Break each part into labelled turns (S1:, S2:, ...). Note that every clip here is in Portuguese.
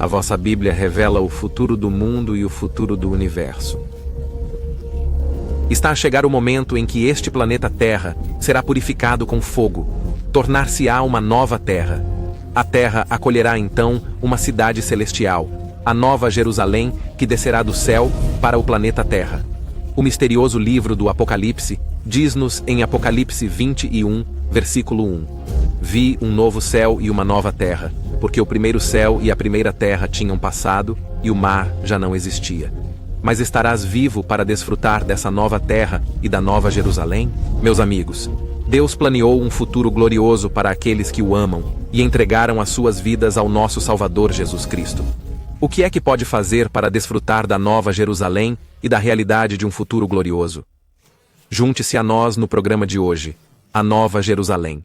S1: A vossa Bíblia revela o futuro do mundo e o futuro do universo. Está a chegar o momento em que este planeta Terra será purificado com fogo, tornar-se-á uma nova Terra. A Terra acolherá então uma cidade celestial, a Nova Jerusalém, que descerá do céu para o planeta Terra. O misterioso livro do Apocalipse diz-nos em Apocalipse 21, versículo 1: Vi um novo céu e uma nova terra, porque o primeiro céu e a primeira terra tinham passado e o mar já não existia. Mas estarás vivo para desfrutar dessa nova terra e da Nova Jerusalém? Meus amigos, Deus planeou um futuro glorioso para aqueles que o amam e entregaram as suas vidas ao nosso Salvador Jesus Cristo. O que é que pode fazer para desfrutar da Nova Jerusalém e da realidade de um futuro glorioso? Junte-se a nós no programa de hoje, a Nova Jerusalém.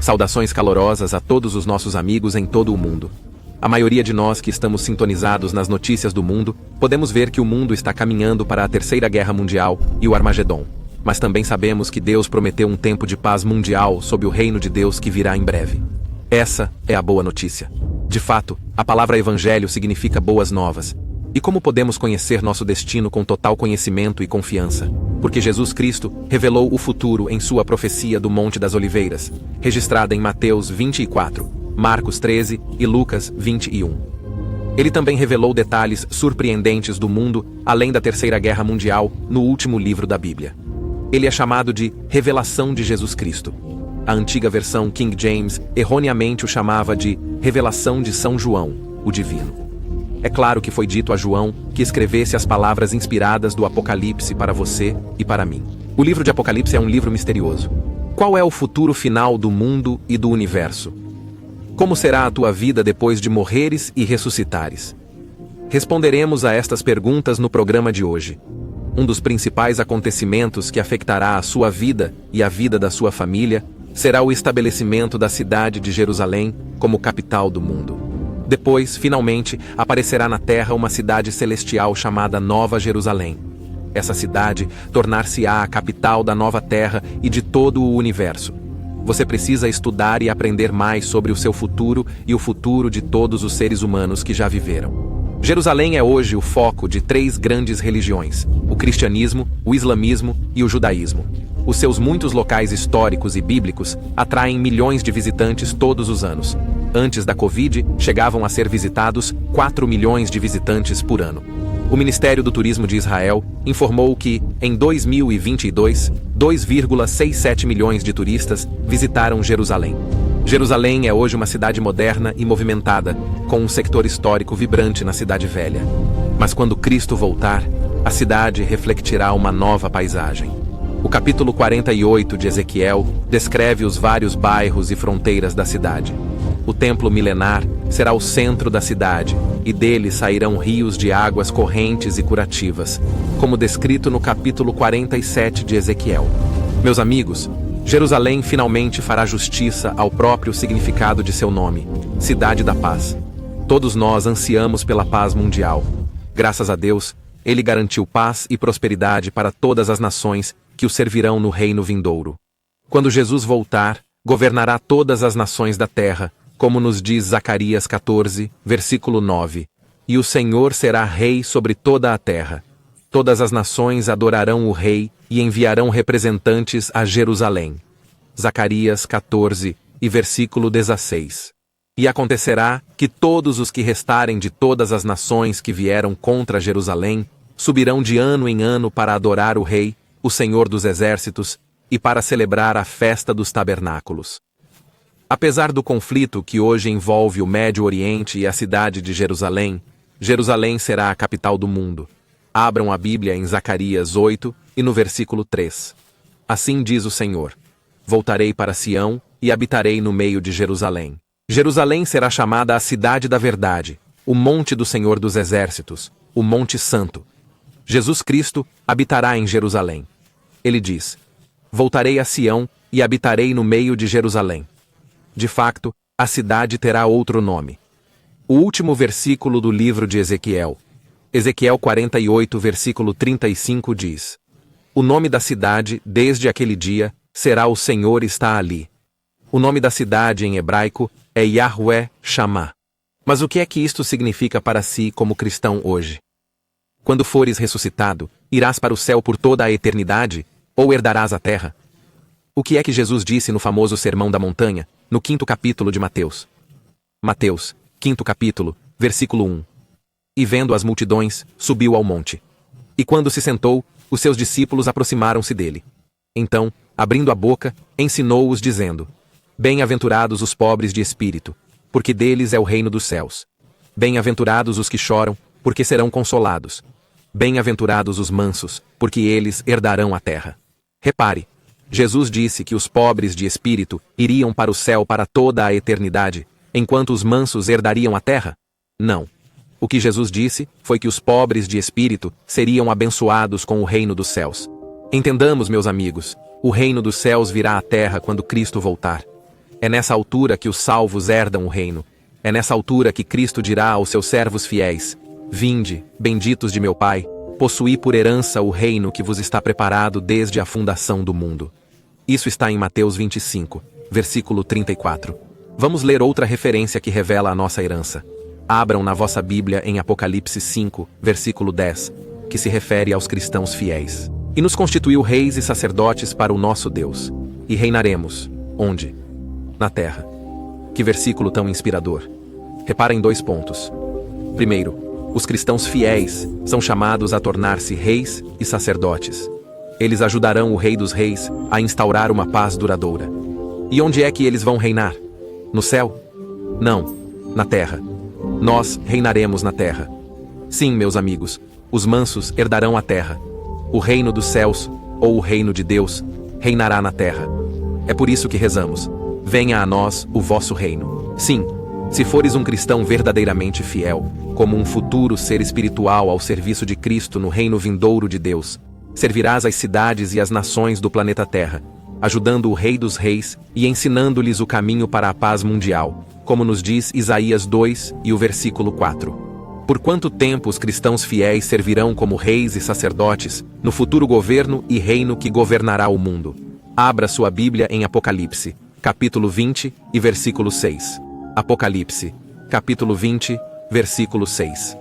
S1: Saudações calorosas a todos os nossos amigos em todo o mundo. A maioria de nós que estamos sintonizados nas notícias do mundo, podemos ver que o mundo está caminhando para a Terceira Guerra Mundial e o Armagedon. Mas também sabemos que Deus prometeu um tempo de paz mundial sob o reino de Deus que virá em breve. Essa é a boa notícia. De fato, a palavra evangelho significa boas novas. E como podemos conhecer nosso destino com total conhecimento e confiança? Porque Jesus Cristo revelou o futuro em sua profecia do Monte das Oliveiras, registrada em Mateus 24, Marcos 13 e Lucas 21. Ele também revelou detalhes surpreendentes do mundo além da Terceira Guerra Mundial no último livro da Bíblia. Ele é chamado de Revelação de Jesus Cristo. A antiga versão King James erroneamente o chamava de Revelação de São João, o Divino. É claro que foi dito a João que escrevesse as palavras inspiradas do Apocalipse para você e para mim. O livro de Apocalipse é um livro misterioso. Qual é o futuro final do mundo e do universo? Como será a tua vida depois de morreres e ressuscitares? Responderemos a estas perguntas no programa de hoje. Um dos principais acontecimentos que afetará a sua vida e a vida da sua família será o estabelecimento da cidade de Jerusalém como capital do mundo. Depois, finalmente, aparecerá na Terra uma cidade celestial chamada Nova Jerusalém. Essa cidade tornar-se-á a capital da nova Terra e de todo o universo. Você precisa estudar e aprender mais sobre o seu futuro e o futuro de todos os seres humanos que já viveram. Jerusalém é hoje o foco de 3 grandes religiões: o cristianismo, o islamismo e o judaísmo. Os seus muitos locais históricos e bíblicos atraem milhões de visitantes todos os anos. Antes da Covid, chegavam a ser visitados 4 milhões de visitantes por ano. O Ministério do Turismo de Israel informou que, em 2022, 2,67 milhões de turistas visitaram Jerusalém. Jerusalém é hoje uma cidade moderna e movimentada, com um sector histórico vibrante na Cidade Velha. Mas quando Cristo voltar, a cidade refletirá uma nova paisagem. O capítulo 48 de Ezequiel descreve os vários bairros e fronteiras da cidade. O templo milenar será o centro da cidade, e dele sairão rios de águas correntes e curativas, como descrito no capítulo 47 de Ezequiel. Meus amigos, Jerusalém finalmente fará justiça ao próprio significado de seu nome, Cidade da Paz. Todos nós ansiamos pela paz mundial. Graças a Deus, Ele garantiu paz e prosperidade para todas as nações que o servirão no reino vindouro. Quando Jesus voltar, governará todas as nações da terra, como nos diz Zacarias 14, versículo 9. E o Senhor será rei sobre toda a terra. Todas as nações adorarão o rei e enviarão representantes a Jerusalém. Zacarias 14 e versículo 16. E acontecerá que todos os que restarem de todas as nações que vieram contra Jerusalém subirão de ano em ano para adorar o rei, o Senhor dos Exércitos, e para celebrar a festa dos tabernáculos. Apesar do conflito que hoje envolve o Médio Oriente e a cidade de Jerusalém, Jerusalém será a capital do mundo. Abram a Bíblia em Zacarias 8 e no versículo 3. Assim diz o Senhor: Voltarei para Sião e habitarei no meio de Jerusalém. Jerusalém será chamada a cidade da verdade, o monte do Senhor dos Exércitos, o Monte Santo. Jesus Cristo habitará em Jerusalém. Ele diz: Voltarei a Sião e habitarei no meio de Jerusalém. De facto, a cidade terá outro nome. O último versículo do livro de Ezequiel, Ezequiel 48, versículo 35 diz: O nome da cidade, desde aquele dia, será o Senhor está ali. O nome da cidade em hebraico é Yahweh Shammah. Mas o que é que isto significa para si como cristão hoje? Quando fores ressuscitado, irás para o céu por toda a eternidade, ou herdarás a terra? O que é que Jesus disse no famoso Sermão da Montanha, no 5º capítulo de Mateus? Mateus, 5º capítulo, versículo 1. E vendo as multidões, subiu ao monte. E quando se sentou, os seus discípulos aproximaram-se dele. Então, abrindo a boca, ensinou-os dizendo: Bem-aventurados os pobres de espírito, porque deles é o reino dos céus. Bem-aventurados os que choram, porque serão consolados. Bem-aventurados os mansos, porque eles herdarão a terra. Repare, Jesus disse que os pobres de espírito iriam para o céu para toda a eternidade, enquanto os mansos herdariam a terra? Não. O que Jesus disse foi que os pobres de espírito seriam abençoados com o reino dos céus. Entendamos, meus amigos, o reino dos céus virá à terra quando Cristo voltar. É nessa altura que os salvos herdam o reino. É nessa altura que Cristo dirá aos seus servos fiéis: Vinde, benditos de meu Pai, possuí por herança o reino que vos está preparado desde a fundação do mundo. Isso está em Mateus 25, versículo 34. Vamos ler outra referência que revela a nossa herança. Abram na vossa Bíblia em Apocalipse 5, versículo 10, que se refere aos cristãos fiéis. E nos constituiu reis e sacerdotes para o nosso Deus. E reinaremos. Onde? Na terra. Que versículo tão inspirador. Repara em 2 pontos. Primeiro, os cristãos fiéis são chamados a tornar-se reis e sacerdotes. Eles ajudarão o Rei dos Reis a instaurar uma paz duradoura. E onde é que eles vão reinar? No céu? Não, na terra. Nós reinaremos na terra. Sim, meus amigos, os mansos herdarão a terra. O reino dos céus, ou o reino de Deus, reinará na terra. É por isso que rezamos: venha a nós o vosso reino. Sim, se fores um cristão verdadeiramente fiel, como um futuro ser espiritual ao serviço de Cristo no reino vindouro de Deus, servirás as cidades e as nações do planeta Terra, ajudando o Rei dos Reis e ensinando-lhes o caminho para a paz mundial, como nos diz Isaías 2 e o versículo 4. Por quanto tempo os cristãos fiéis servirão como reis e sacerdotes no futuro governo e reino que governará o mundo? Abra sua Bíblia em Apocalipse, capítulo 20 e versículo 6. Apocalipse, capítulo 20, versículo 6.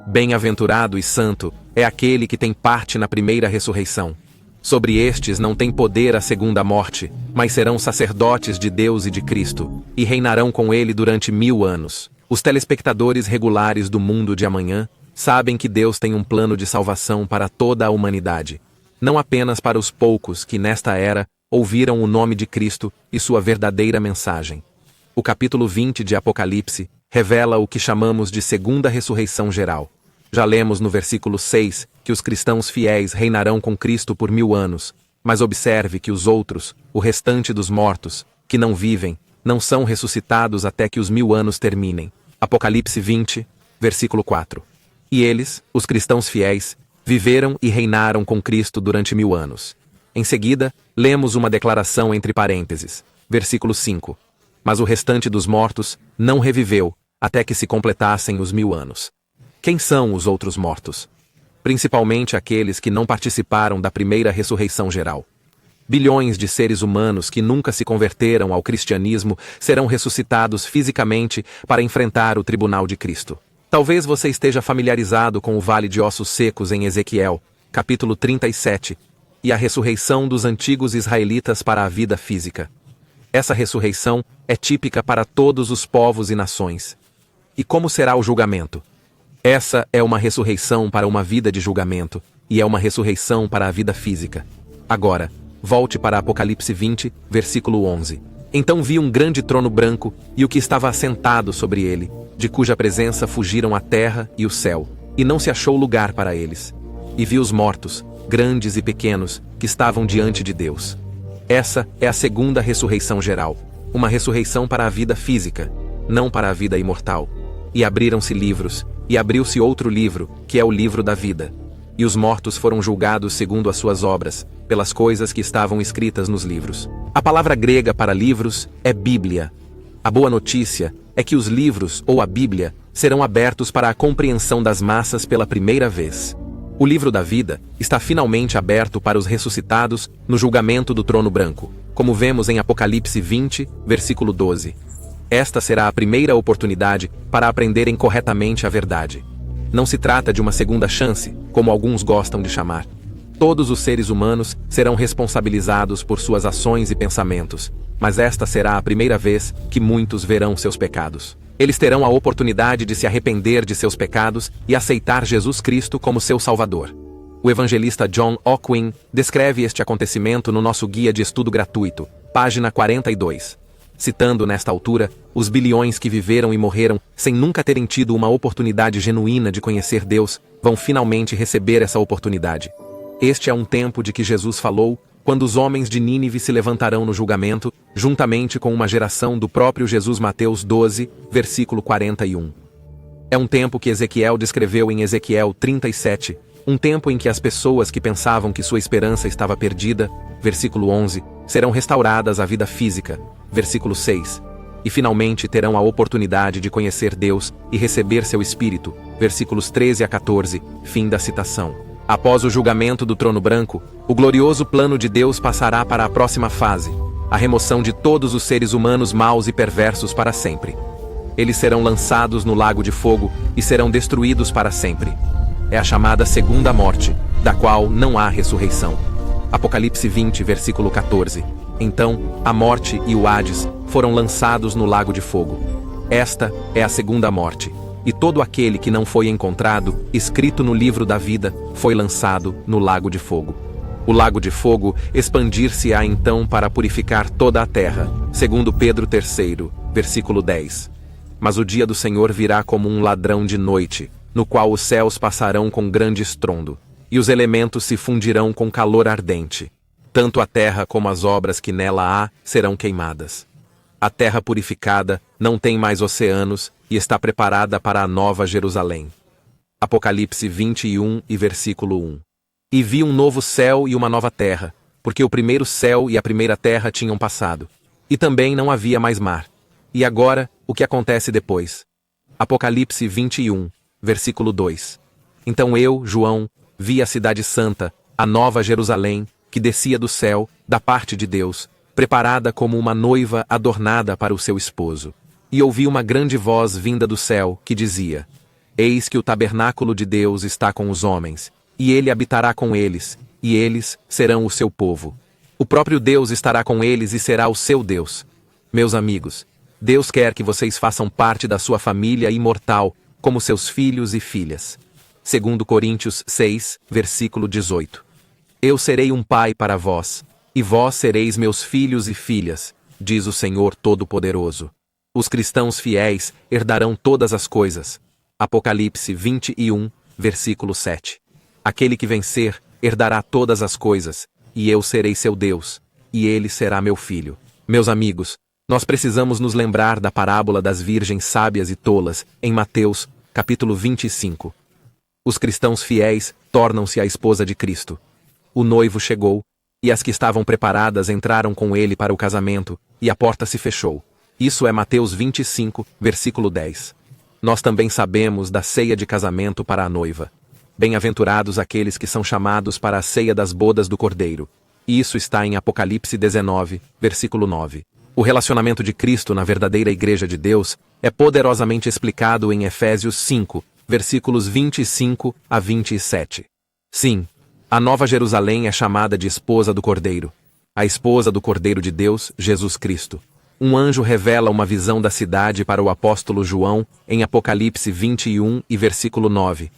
S1: Bem-aventurado e santo é aquele que tem parte na primeira ressurreição. Sobre estes não tem poder a segunda morte, mas serão sacerdotes de Deus e de Cristo, e reinarão com ele durante 1000 anos. Os telespectadores regulares do mundo de amanhã sabem que Deus tem um plano de salvação para toda a humanidade, não apenas para os poucos que nesta era ouviram o nome de Cristo e sua verdadeira mensagem. O capítulo 20 de Apocalipse revela o que chamamos de segunda ressurreição geral. Já lemos no versículo 6 que os cristãos fiéis reinarão com Cristo por 1000 anos, mas observe que os outros, o restante dos mortos, que não vivem, não são ressuscitados até que os 1000 anos terminem. Apocalipse 20, versículo 4. E eles, os cristãos fiéis, viveram e reinaram com Cristo durante 1000 anos. Em seguida, lemos uma declaração entre parênteses, versículo 5. Mas o restante dos mortos não reviveu até que se completassem os 1000 anos. Quem são os outros mortos? Principalmente aqueles que não participaram da primeira ressurreição geral. Bilhões de seres humanos que nunca se converteram ao cristianismo serão ressuscitados fisicamente para enfrentar o tribunal de Cristo. Talvez você esteja familiarizado com o Vale de Ossos Secos em Ezequiel, capítulo 37, e a ressurreição dos antigos israelitas para a vida física. Essa ressurreição é típica para todos os povos e nações. E como será o julgamento? Essa é uma ressurreição para uma vida de julgamento, e é uma ressurreição para a vida física. Agora, volte para Apocalipse 20, versículo 11. Então vi um grande trono branco, e o que estava assentado sobre ele, de cuja presença fugiram a terra e o céu, e não se achou lugar para eles. E vi os mortos, grandes e pequenos, que estavam diante de Deus. Essa é a segunda ressurreição geral, uma ressurreição para a vida física, não para a vida imortal. E abriram-se livros, e abriu-se outro livro, que é o livro da vida. E os mortos foram julgados segundo as suas obras, pelas coisas que estavam escritas nos livros. A palavra grega para livros é Bíblia. A boa notícia é que os livros, ou a Bíblia, serão abertos para a compreensão das massas pela primeira vez. O livro da vida está finalmente aberto para os ressuscitados no julgamento do trono branco, como vemos em Apocalipse 20, versículo 12. Esta será a primeira oportunidade para aprenderem corretamente a verdade. Não se trata de uma segunda chance, como alguns gostam de chamar. Todos os seres humanos serão responsabilizados por suas ações e pensamentos, mas esta será a primeira vez que muitos verão seus pecados. Eles terão a oportunidade de se arrepender de seus pecados e aceitar Jesus Cristo como seu Salvador. O evangelista John Ockwin descreve este acontecimento no nosso guia de estudo gratuito, página 42. Citando nesta altura, os bilhões que viveram e morreram sem nunca terem tido uma oportunidade genuína de conhecer Deus, vão finalmente receber essa oportunidade. Este é um tempo de que Jesus falou, quando os homens de Nínive se levantarão no julgamento, juntamente com uma geração do próprio Jesus. Mateus 12, versículo 41. É um tempo que Ezequiel descreveu em Ezequiel 37, um tempo em que as pessoas que pensavam que sua esperança estava perdida, versículo 11, serão restauradas à vida física, versículo 6, e finalmente terão a oportunidade de conhecer Deus e receber seu Espírito, versículos 13 a 14, fim da citação. Após o julgamento do trono branco, o glorioso plano de Deus passará para a próxima fase, a remoção de todos os seres humanos maus e perversos para sempre. Eles serão lançados no lago de fogo e serão destruídos para sempre. É a chamada segunda morte, da qual não há ressurreição. Apocalipse 20, versículo 14. Então, a morte e o Hades foram lançados no lago de fogo. Esta é a segunda morte. E todo aquele que não foi encontrado, escrito no livro da vida, foi lançado no lago de fogo. O lago de fogo expandir-se-á então para purificar toda a terra, segundo Pedro 3, versículo 10. Mas o dia do Senhor virá como um ladrão de noite, no qual os céus passarão com grande estrondo, e os elementos se fundirão com calor ardente. Tanto a terra como as obras que nela há serão queimadas. A terra purificada não tem mais oceanos e está preparada para a nova Jerusalém. Apocalipse 21 e versículo 1. E vi um novo céu e uma nova terra, porque o primeiro céu e a primeira terra tinham passado. E também não havia mais mar. E agora, o que acontece depois? Apocalipse 21, versículo 2. Então eu, João, vi a cidade santa, a nova Jerusalém, que descia do céu, da parte de Deus, preparada como uma noiva adornada para o seu esposo. E ouvi uma grande voz vinda do céu, que dizia: Eis que o tabernáculo de Deus está com os homens, e ele habitará com eles, e eles serão o seu povo. O próprio Deus estará com eles e será o seu Deus. Meus amigos, Deus quer que vocês façam parte da sua família imortal, como seus filhos e filhas. Segundo Coríntios 6, versículo 18. Eu serei um pai para vós, e vós sereis meus filhos e filhas, diz o Senhor Todo-Poderoso. Os cristãos fiéis herdarão todas as coisas. Apocalipse 21, versículo 7. Aquele que vencer herdará todas as coisas, e eu serei seu Deus, e ele será meu filho. Meus amigos, nós precisamos nos lembrar da parábola das virgens sábias e tolas, em Mateus, capítulo 25. Os cristãos fiéis tornam-se a esposa de Cristo. O noivo chegou, e as que estavam preparadas entraram com ele para o casamento, e a porta se fechou. Isso é Mateus 25, versículo 10. Nós também sabemos da ceia de casamento para a noiva. Bem-aventurados aqueles que são chamados para a ceia das bodas do Cordeiro. E isso está em Apocalipse 19, versículo 9. O relacionamento de Cristo na verdadeira Igreja de Deus é poderosamente explicado em Efésios 5, versículos 25 a 27. Sim, a Nova Jerusalém é chamada de esposa do Cordeiro. A esposa do Cordeiro de Deus, Jesus Cristo. Um anjo revela uma visão da cidade para o apóstolo João em Apocalipse 21 e versículo 9.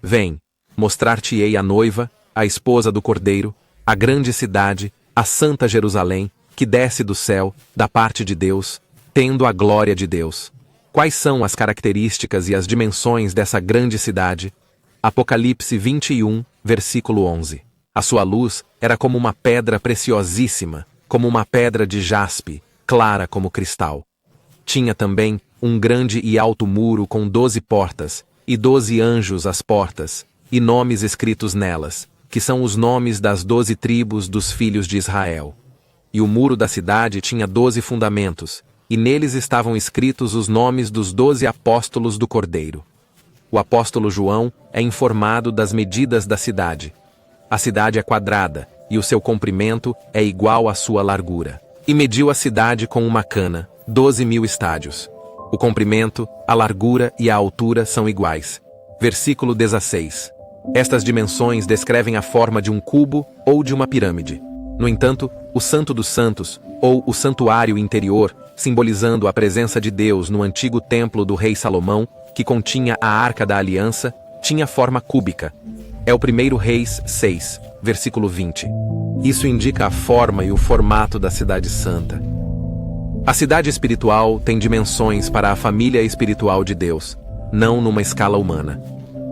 S1: Vem, mostrar-te-ei a noiva, a esposa do Cordeiro, a grande cidade, a santa Jerusalém, que desce do céu, da parte de Deus, tendo a glória de Deus. Quais são as características e as dimensões dessa grande cidade? Apocalipse 21, versículo 11. A sua luz era como uma pedra preciosíssima, como uma pedra de jaspe, clara como cristal. Tinha também um grande e alto muro com 12 portas, e 12 anjos às portas, e nomes escritos nelas, que são os nomes das 12 tribos dos filhos de Israel. E o muro da cidade tinha 12 fundamentos, e neles estavam escritos os nomes dos 12 apóstolos do Cordeiro. o apóstolo João é informado das medidas da cidade. A cidade é quadrada, e o seu comprimento é igual à sua largura. E mediu a cidade com uma cana, 12.000 estádios. O comprimento, a largura e a altura são iguais. Versículo 16. Estas dimensões descrevem a forma de um cubo ou de uma pirâmide. No entanto, o Santo dos Santos, ou o santuário interior, simbolizando a presença de Deus no antigo templo do rei Salomão, que continha a Arca da Aliança, tinha forma cúbica. É o 1 Reis 6, versículo 20. Isso indica a forma e o formato da cidade santa. A cidade espiritual tem dimensões para a família espiritual de Deus, não numa escala humana.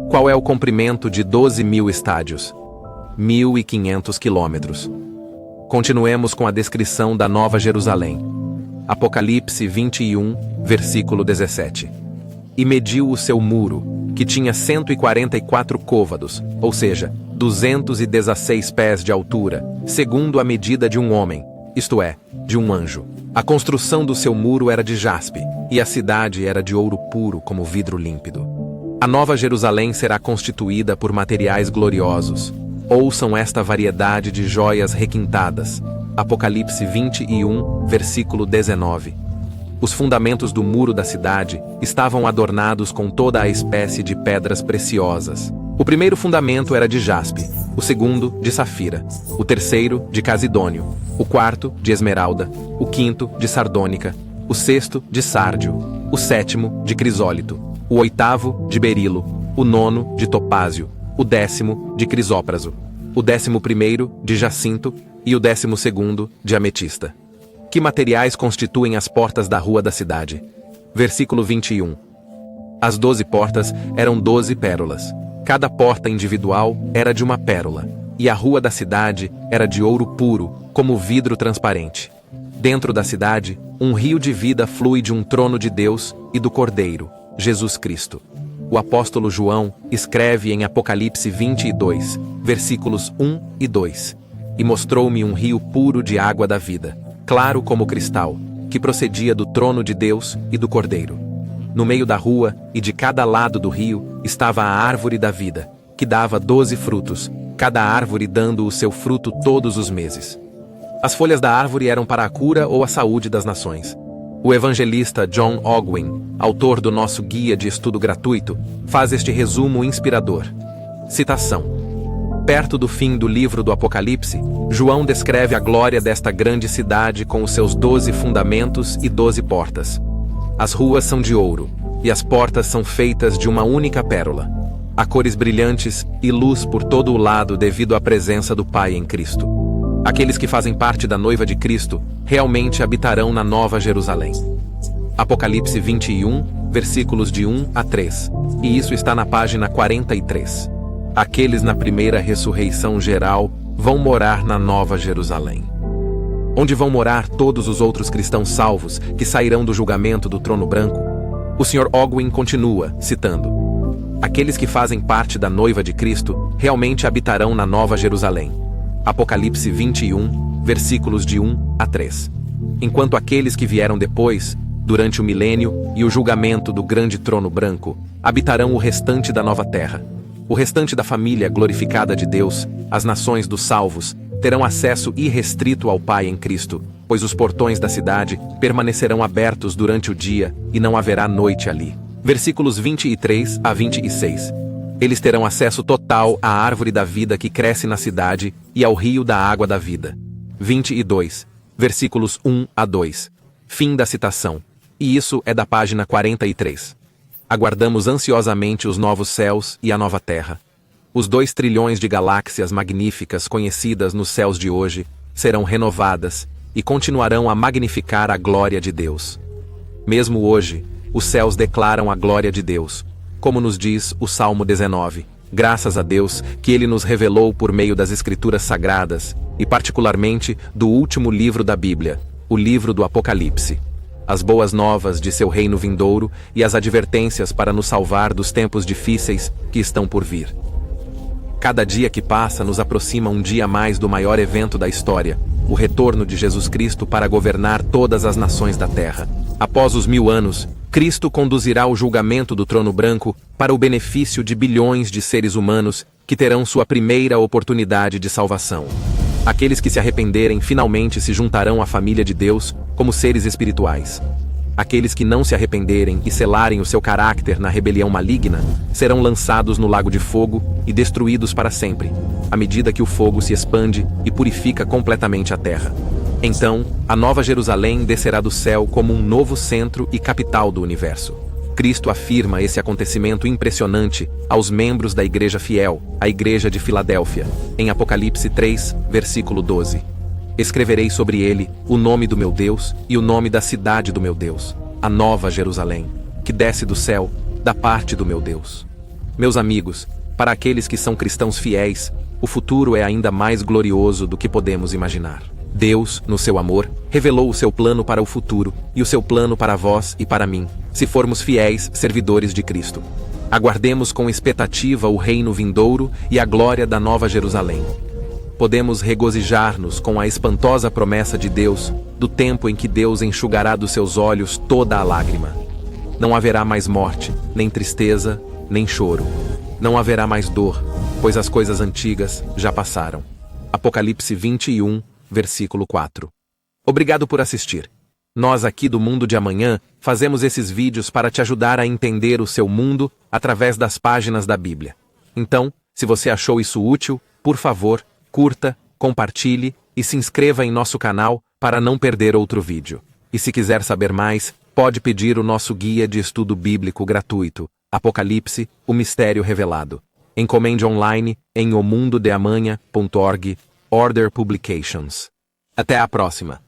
S1: Qual é o comprimento de 12.000 estádios? 1.500 quilômetros. Continuemos com a descrição da Nova Jerusalém. Apocalipse 21, versículo 17. E mediu o seu muro, que tinha 144 côvados, ou seja, 216 pés de altura, segundo a medida de um homem, isto é, de um anjo. A construção do seu muro era de jaspe, e a cidade era de ouro puro como vidro límpido. A Nova Jerusalém será constituída por materiais gloriosos. Ouçam esta variedade de joias requintadas. Apocalipse 21, versículo 19. Os fundamentos do muro da cidade estavam adornados com toda a espécie de pedras preciosas. O primeiro fundamento era de jaspe, o segundo de safira, o terceiro de casidônio, o quarto de esmeralda, o quinto de sardônica, o sexto de sárdio, o sétimo de crisólito, o oitavo de berilo, o nono de topázio, o 10º de crisópraso, o 11º de jacinto e o 12º de ametista. Que materiais constituem as portas da rua da cidade? Versículo 21. As 12 portas eram 12 pérolas. Cada porta individual era de uma pérola, e a rua da cidade era de ouro puro, como vidro transparente. Dentro da cidade, um rio de vida flui de um trono de Deus e do Cordeiro, Jesus Cristo. O apóstolo João escreve em Apocalipse 22, versículos 1 e 2. E mostrou-me um rio puro de água da vida, claro como cristal, que procedia do trono de Deus e do Cordeiro. No meio da rua e de cada lado do rio estava a árvore da vida, que dava 12 frutos, cada árvore dando o seu fruto todos os meses. As folhas da árvore eram para a cura ou a saúde das nações. O evangelista John Ogwyn, autor do nosso guia de estudo gratuito, faz este resumo inspirador. Citação. Perto do fim do livro do Apocalipse, João descreve a glória desta grande cidade com os seus 12 fundamentos e 12 portas. As ruas são de ouro, e as portas são feitas de uma única pérola. Há cores brilhantes e luz por todo o lado devido à presença do Pai em Cristo. Aqueles que fazem parte da noiva de Cristo realmente habitarão na Nova Jerusalém. Apocalipse 21, versículos de 1 a 3. E isso está na página 43. Aqueles na primeira ressurreição geral vão morar na Nova Jerusalém, onde vão morar todos os outros cristãos salvos que sairão do julgamento do trono branco. O Sr. Ogwyn continua, citando: aqueles que fazem parte da noiva de Cristo realmente habitarão na Nova Jerusalém. Apocalipse 21, versículos de 1 a 3. Enquanto aqueles que vieram depois, durante o milênio e o julgamento do grande trono branco, habitarão o restante da nova terra. O restante da família glorificada de Deus, as nações dos salvos, terão acesso irrestrito ao Pai em Cristo, pois os portões da cidade permanecerão abertos durante o dia e não haverá noite ali. Versículos 23 a 26. Eles terão acesso total à árvore da vida que cresce na cidade e ao rio da água da vida. 22. Versículos 1 a 2. Fim da citação. E isso é da página 43. Aguardamos ansiosamente os novos céus e a nova terra. Os 2 trilhões de galáxias magníficas conhecidas nos céus de hoje serão renovadas e continuarão a magnificar a glória de Deus. Mesmo hoje, os céus declaram a glória de Deus, como nos diz o Salmo 19. Graças a Deus que Ele nos revelou por meio das Escrituras Sagradas, e particularmente do último livro da Bíblia, o livro do Apocalipse, as boas novas de seu reino vindouro e as advertências para nos salvar dos tempos difíceis que estão por vir. Cada dia que passa nos aproxima um dia mais do maior evento da história, o retorno de Jesus Cristo para governar todas as nações da terra. Após os 1000 anos, Cristo conduzirá o julgamento do trono branco para o benefício de bilhões de seres humanos que terão sua primeira oportunidade de salvação. Aqueles que se arrependerem finalmente se juntarão à família de Deus como seres espirituais. Aqueles que não se arrependerem e selarem o seu caráter na rebelião maligna serão lançados no lago de fogo e destruídos para sempre, à medida que o fogo se expande e purifica completamente a terra. Então, a Nova Jerusalém descerá do céu como um novo centro e capital do universo. Cristo afirma esse acontecimento impressionante aos membros da Igreja Fiel, a Igreja de Filadélfia, em Apocalipse 3, versículo 12. Escreverei sobre ele o nome do meu Deus e o nome da cidade do meu Deus, a Nova Jerusalém, que desce do céu, da parte do meu Deus. Meus amigos, para aqueles que são cristãos fiéis, o futuro é ainda mais glorioso do que podemos imaginar. Deus, no seu amor, revelou o seu plano para o futuro e o seu plano para vós e para mim, se formos fiéis servidores de Cristo. Aguardemos com expectativa o reino vindouro e a glória da Nova Jerusalém. Podemos regozijar-nos com a espantosa promessa de Deus do tempo em que Deus enxugará dos seus olhos toda a lágrima. Não haverá mais morte, nem tristeza, nem choro. Não haverá mais dor, pois as coisas antigas já passaram. Apocalipse 21, versículo 4. Obrigado por assistir. Nós aqui do Mundo de Amanhã fazemos esses vídeos para te ajudar a entender o seu mundo através das páginas da Bíblia. Então, se você achou isso útil, por favor, curta, compartilhe e se inscreva em nosso canal para não perder outro vídeo. E se quiser saber mais, pode pedir o nosso guia de estudo bíblico gratuito, Apocalipse, o Mistério Revelado. Encomende online em omundodeamanha.org, Order Publications. Até a próxima!